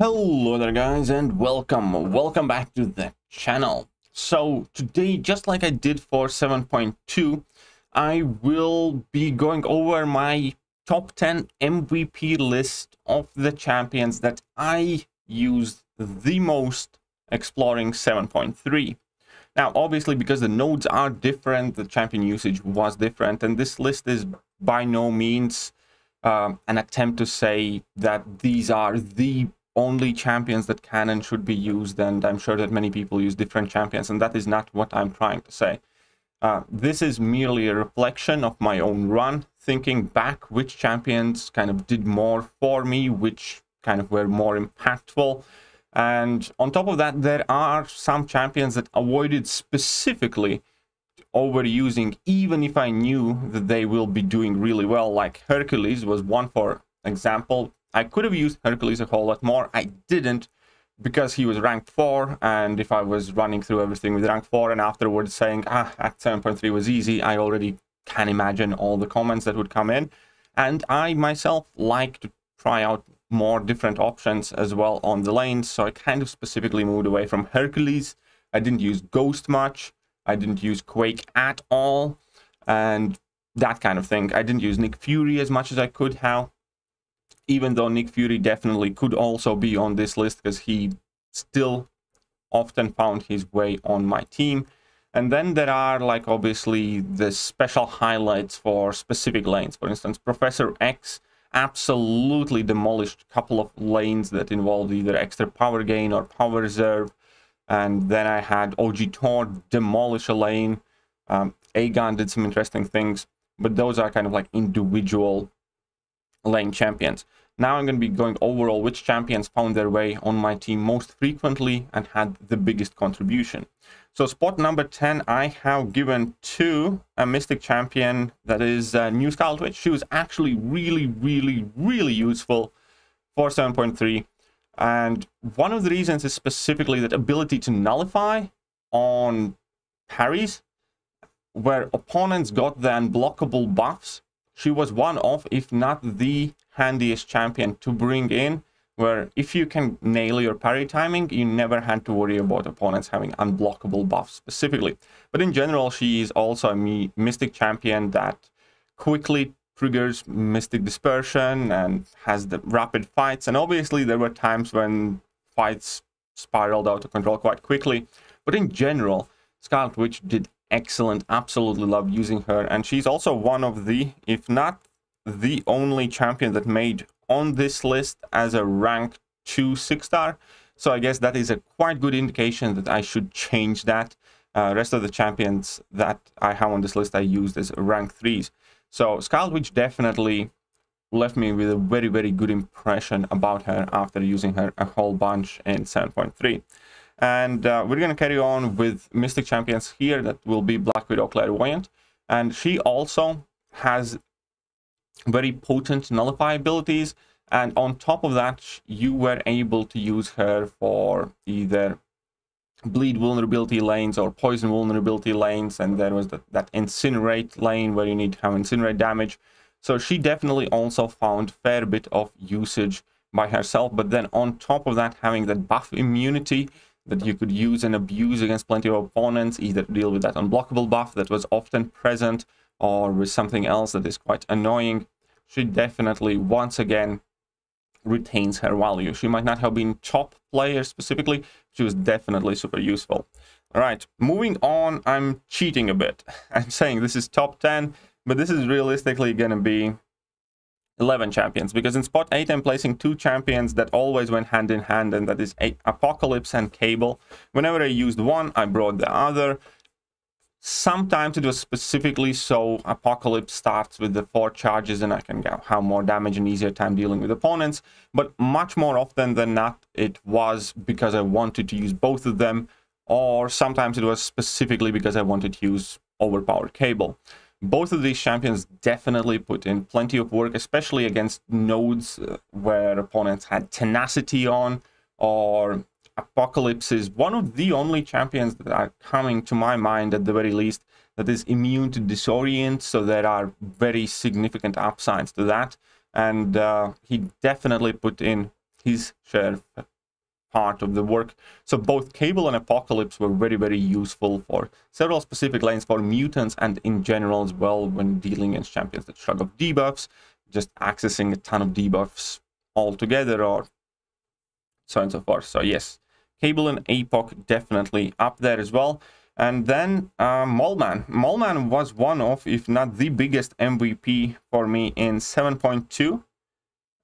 Hello there guys, and welcome back to the channel. So today, just like I did for 7.2, I will be going over my top 10 MVP list of the champions that I used the most exploring 7.3. Now obviously, because the nodes are different, the champion usage was different, and this list is by no means an attempt to say that these are the only champions that can and should be used, and I'm sure that many people use different champions, and that is not what I'm trying to say. This is merely a reflection of my own run, thinking back which champions kind of did more for me, which kind of were more impactful. And on top of that, there are some champions that avoided specifically overusing, even if I knew that they will be doing really well. Like Hercules was one, for example. I could have used Hercules a whole lot more. I didn't, because he was ranked 4, and if I was running through everything with rank 4 and afterwards saying, Act 7.3 was easy, I already can imagine all the comments that would come in. And I myself like to try out more different options as well on the lanes, so I kind of specifically moved away from Hercules. I didn't use Ghost much. I didn't use Quake at all, and that kind of thing. I didn't use Nick Fury as much as I could have, even though Nick Fury definitely could also be on this list because he still often found his way on my team. And then there are, like, obviously the special highlights for specific lanes. For instance, Professor X absolutely demolished a couple of lanes that involved either extra power gain or power reserve. And then I had OG Thor demolish a lane. Aegon did some interesting things, but those are kind of like individual lane champions. Now I'm going to be going overall which champions found their way on my team most frequently and had the biggest contribution. So spot number 10, I have given to a Mystic champion that is new Skylwitch. She was actually really useful for 7.3. And one of the reasons is specifically that ability to nullify on parries, where opponents got the unblockable buffs. She was one of, if not the handiest champion to bring in, where if you can nail your parry timing, you never had to worry about opponents having unblockable buffs specifically. But in general, she is also a Mystic champion that quickly triggers Mystic Dispersion and has the rapid fights. And obviously there were times when fights spiraled out of control quite quickly. But in general, Scarlet Witch did excellent. Absolutely love using her, and she's also one of the, if not the only champion that made on this list as a rank 2 6-star. So I guess that is a quite good indication that I should change that. Rest of the champions that I have on this list I used as rank 3s. So Scarlet Witch definitely left me with a very good impression about her after using her a whole bunch in 7.3. And we're going to carry on with Mystic champions here. That will be Black Widow Clairvoyant. And she also has very potent nullify abilities. And on top of that, you were able to use her for either bleed vulnerability lanes or poison vulnerability lanes. And there was that incinerate lane where you need to have incinerate damage. So she definitely also found a fair bit of usage by herself. But then on top of that, having that buff immunity that you could use and abuse against plenty of opponents, either deal with that unblockable buff that was often present or with something else that is quite annoying. She definitely, once again, retains her value. She might not have been top player specifically. She was definitely super useful. All right, moving on. I'm cheating a bit. I'm saying this is top 10, but this is realistically going to be 11 champions, because in spot 8 I'm placing 2 champions that always went hand in hand, and that is Apocalypse and Cable. Whenever I used one, I brought the other. Sometimes it was specifically so Apocalypse starts with the 4 charges and I can have more damage and easier time dealing with opponents, but much more often than not it was because I wanted to use both of them, or sometimes it was specifically because I wanted to use overpowered Cable. Both of these champions definitely put in plenty of work, especially against nodes where opponents had tenacity on, or Apocalypse is one of the only champions that are coming to my mind at the very least that is immune to disorient, so there are very significant upsides to that. And he definitely put in his share part of the work. So both Cable and Apocalypse were very, very useful for several specific lanes, for mutants, and in general as well when dealing against champions that shrug off debuffs, just accessing a ton of debuffs altogether, or so on and so forth. So yes, Cable and Apoc definitely up there as well. And then Moleman. Moleman was one of, if not the biggest MVP for me in 7.2.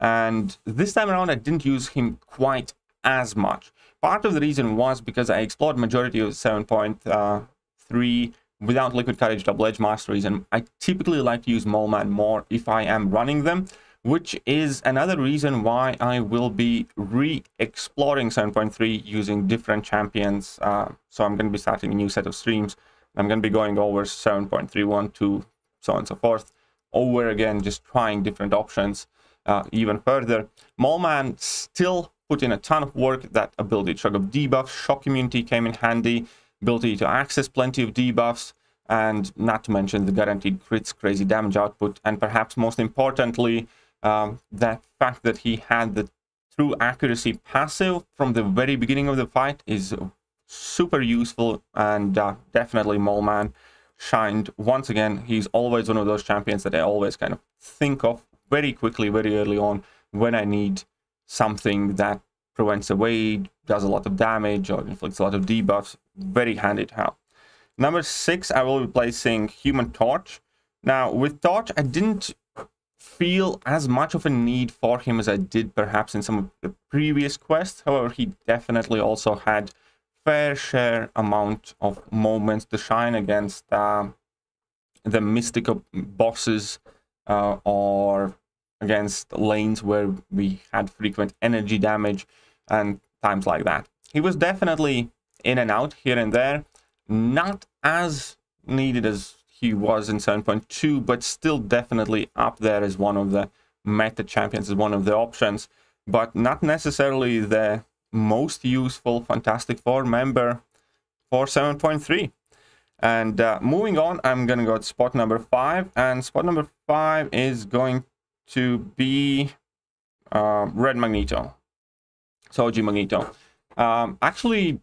And this time around, I didn't use him quite as much. Part of the reason was because I explored majority of 7.3 without Liquid Courage Double Edge Masteries. And I typically like to use Moleman more if I am running them, which is another reason why I will be re-exploring 7.3 using different champions. So I'm going to be starting a new set of streams. I'm going to be going over 7.31 to so on and so forth over again, just trying different options even further. Moleman still put in a ton of work. That ability to shrug off debuffs, shock immunity came in handy, ability to access plenty of debuffs, and not to mention the guaranteed crits, crazy damage output, and perhaps most importantly, that fact that he had the true accuracy passive from the very beginning of the fight is super useful, and definitely Moleman shined once again. He's always one of those champions that I always kind of think of very quickly, very early on, when I need something that prevents a wave, does a lot of damage, or inflicts a lot of debuffs. Very handy to have. Number 6, I will be placing Human Torch. Now, with Torch, I didn't feel as much of a need for him as I did perhaps in some of the previous quests. However, he definitely also had fair share amount of moments to shine against the mystical bosses or against lanes where we had frequent energy damage and times like that. He was definitely in and out here and there, not as needed as he was in 7.2, but still definitely up there as one of the meta champions, as one of the options, but not necessarily the most useful Fantastic Four member for 7.3. And moving on, I'm going to go to spot number 5, and spot number 5 is going to be Red Magneto. So OG Magneto. Actually,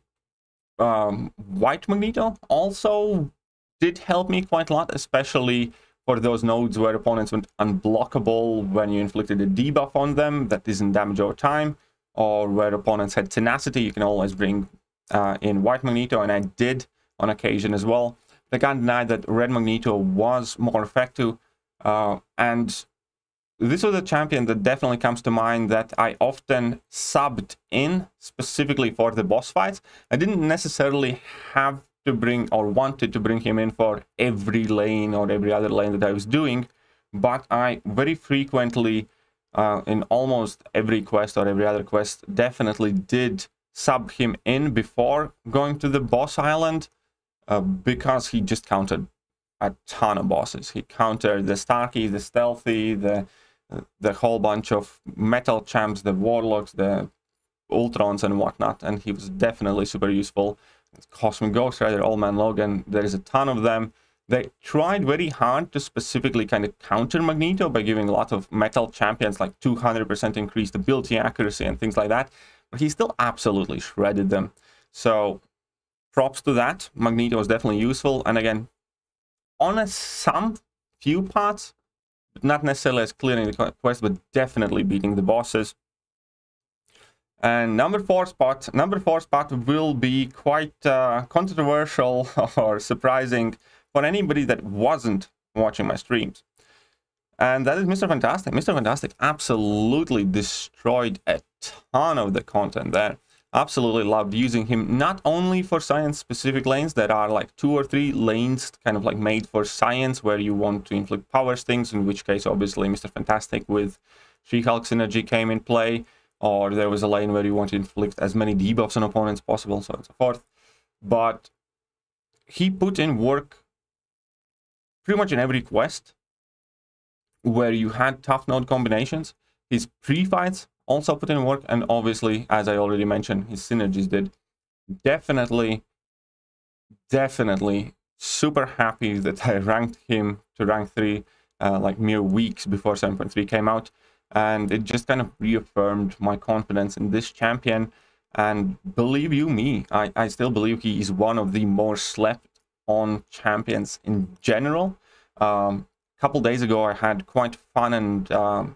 White Magneto also did help me quite a lot, especially for those nodes where opponents went unblockable when you inflicted a debuff on them that isn't damage over time, or where opponents had tenacity. You can always bring in White Magneto, and I did on occasion as well. I can't deny that Red Magneto was more effective, and this was a champion that definitely comes to mind that I often subbed in specifically for the boss fights. I didn't necessarily have to bring or wanted to bring him in for every lane or every other lane that I was doing, but I very frequently in almost every quest or every other quest definitely did sub him in before going to the boss island, because he just countered a ton of bosses. He countered the Starky, the Stealthy, the whole bunch of metal champs, the Warlocks, the Ultrons and whatnot, and he was definitely super useful. Cosmic Ghost Rider, Old Man Logan, there is a ton of them. They tried very hard to specifically kind of counter Magneto by giving a lot of metal champions like 200% increased ability accuracy and things like that, but he still absolutely shredded them. So props to that. Magneto was definitely useful, and again, on some few parts, but not necessarily as clearing the quest, but definitely beating the bosses. And number 4 spot will be quite controversial or surprising for anybody that wasn't watching my streams. And that is Mr. Fantastic. Mr. Fantastic absolutely destroyed a ton of the content there. Absolutely loved using him, not only for science-specific lanes. There are like 2 or 3 lanes kind of like made for science where you want to inflict power stings, in which case obviously Mr. Fantastic with She-Hulk synergy came in play, or there was a lane where you want to inflict as many debuffs on opponents possible, so on and so forth. But he put in work pretty much in every quest where you had tough node combinations. His pre-fights also put in work, and obviously, as I already mentioned, his synergies did. Definitely super happy that I ranked him to rank 3 like mere weeks before 7.3 came out, and it just kind of reaffirmed my confidence in this champion. And believe you me, I still believe he is one of the more slept on champions in general. Couple days ago, I had quite fun and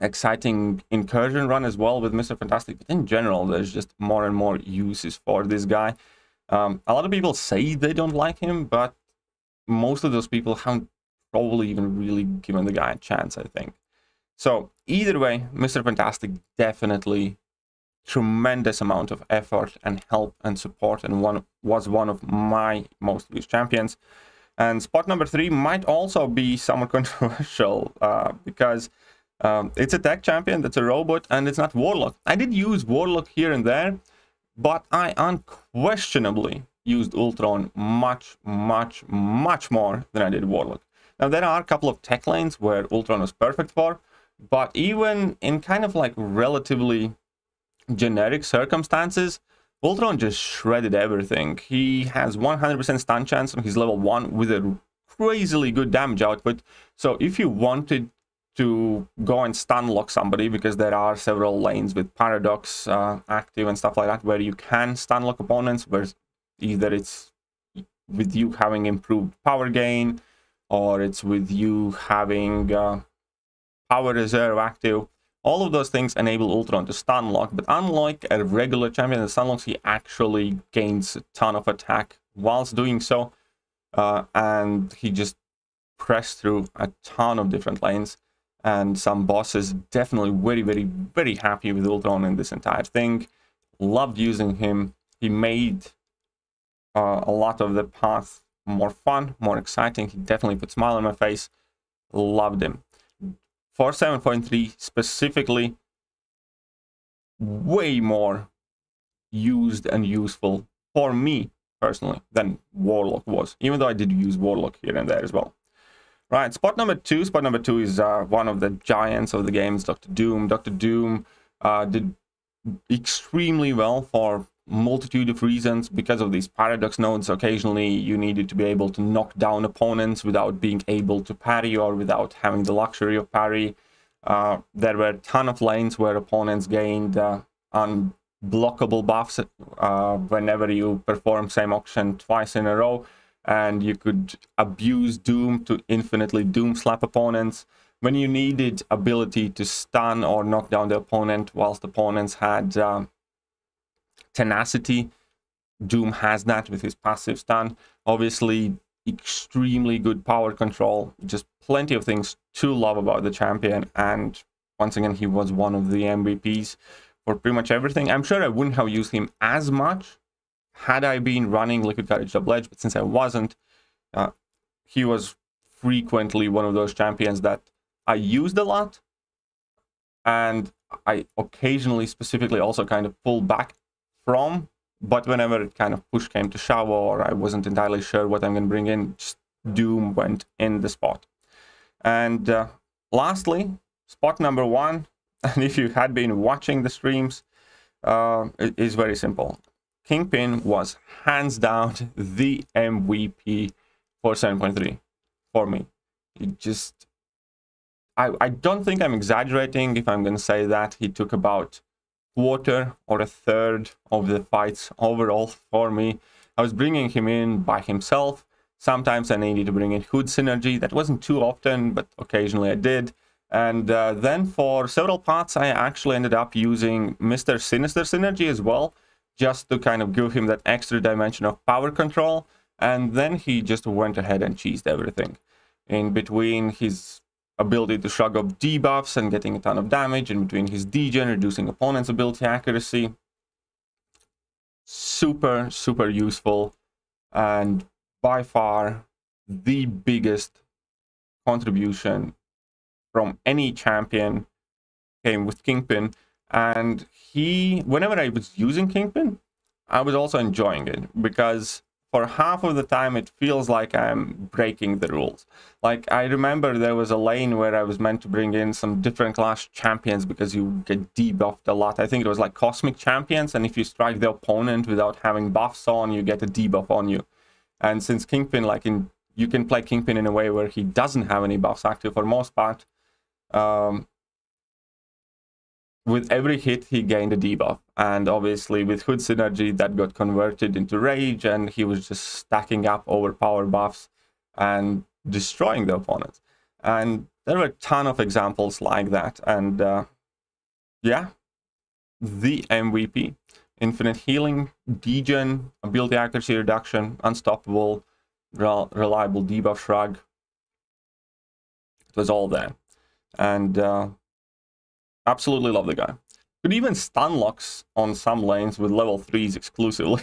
exciting incursion run as well with Mr. Fantastic. But in general, there's just more and more uses for this guy. A lot of people say they don't like him, but most of those people haven't probably even really given the guy a chance, I think. So either way, Mr. Fantastic definitely tremendous amount of effort and help and support, and was one of my most used champions. And spot number 3 might also be somewhat controversial because it's a tech champion that's a robot and it's not Warlock. I did use Warlock here and there, but I unquestionably used Ultron much more than I did Warlock. Now there are a couple of tech lanes where Ultron was perfect for, but even in kind of like relatively generic circumstances, Voltron just shredded everything. He has 100% stun chance on his level 1 with a crazily good damage output. So if you wanted to go and stun lock somebody, because there are several lanes with Paradox active and stuff like that, where you can stun lock opponents, where either it's with you having improved power gain, or it's with you having power reserve active. All of those things enable Ultron to stun lock, but unlike a regular champion that stun locks, he actually gains a ton of attack whilst doing so, and he just pressed through a ton of different lanes, and some bosses definitely very happy with Ultron in this entire thing. Loved using him. He made a lot of the path more fun, more exciting. He definitely put a smile on my face. Loved him. For 7.3 specifically, way more used and useful for me personally than Warlock was, even though I did use Warlock here and there as well. Right, spot number 2. Spot number 2 is one of the giants of the games, Dr. Doom. Dr. Doom did extremely well for multitude of reasons. Because of these paradox nodes, occasionally you needed to be able to knock down opponents without being able to parry or without having the luxury of parry. There were a ton of lanes where opponents gained unblockable buffs whenever you perform same action twice in a row, and you could abuse Doom to infinitely Doom slap opponents. When you needed ability to stun or knock down the opponent whilst opponents had tenacity, Doom has that with his passive stun. Obviously, extremely good power control, just plenty of things to love about the champion, and once again, he was one of the MVPs for pretty much everything. I'm sure I wouldn't have used him as much had I been running Liquid Courage Double Edge, but since I wasn't, he was frequently one of those champions that I used a lot, and I occasionally specifically also kind of pulled back from, but whenever it kind of push came to shove or I wasn't entirely sure what I'm going to bring in, just Doom went in the spot. And lastly, spot number 1, and if you had been watching the streams, it is very simple. Kingpin was hands down the MVP for 7.3 for me. It just, I don't think I'm exaggerating if I'm going to say that he took about quarter or a third of the fights overall for me. I was bringing him in by himself. Sometimes I needed to bring in Hood synergy. That wasn't too often, but occasionally I did. And then for several parts, I actually ended up using Mr. Sinister synergy as well, just to kind of give him that extra dimension of power control. And then he just went ahead and cheesed everything. In between his ability to shrug up debuffs and getting a ton of damage, in between his degen, reducing opponent's ability accuracy. Super useful, and by far the biggest contribution from any champion came with Kingpin. And whenever I was using Kingpin, I was also enjoying it, because for half of the time it feels like I'm breaking the rules. Like, I remember there was a lane where I was meant to bring in some different class champions because you get debuffed a lot. I think it was like cosmic champions, and if you strike the opponent without having buffs on, you get a debuff on you. And since Kingpin, you can play Kingpin in a way where he doesn't have any buffs active for most part, with every hit he gained a debuff, and obviously with Hood synergy that got converted into rage, and he was just stacking up overpower buffs and destroying the opponents. And there were a ton of examples like that, and yeah, the MVP. Infinite healing, degen, ability accuracy reduction, unstoppable, reliable debuff shrug. It was all there. And absolutely love the guy. Could even stun locks on some lanes with level 3s exclusively.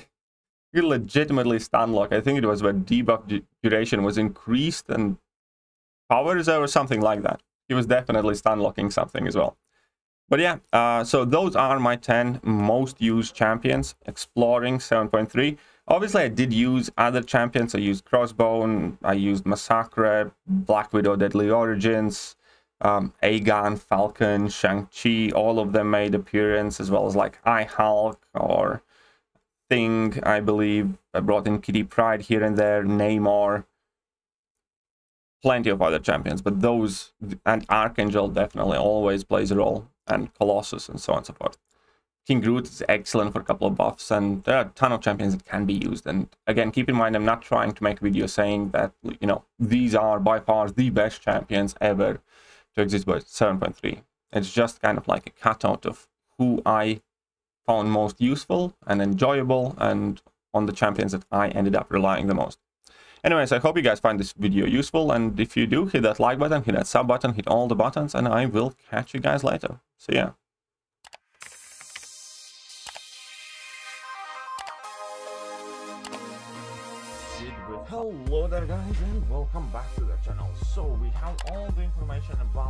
You could legitimately stun lock. I think it was where debuff duration was increased and power reserve or something like that. He was definitely stun locking something as well. But yeah, so those are my 10 most used champions, exploring 7.3. Obviously, I did use other champions. I used Crossbone, I used Massacre, Black Widow, Deadly Origins, Aegon, Falcon, Shang-Chi. All of them made appearance, as well as like I-Hulk or Thing, I believe. I brought in Kitty Pryde here and there, Namor. Plenty of other champions, but those, and Archangel definitely always plays a role, and Colossus and so on and so forth. King Groot is excellent for a couple of buffs, and there are a ton of champions that can be used. And again, keep in mind, I'm not trying to make a video saying that, you know, these are by far the best champions ever to exist by 7.3. It's just kind of like a cutout of who I found most useful and enjoyable, and on the champions that I ended up relying the most. Anyways, I hope you guys find this video useful, and if you do, hit that like button, hit that sub button, hit all the buttons, and I will catch you guys later. So yeah. Hello there guys, and welcome back to the channel. So we have all the information about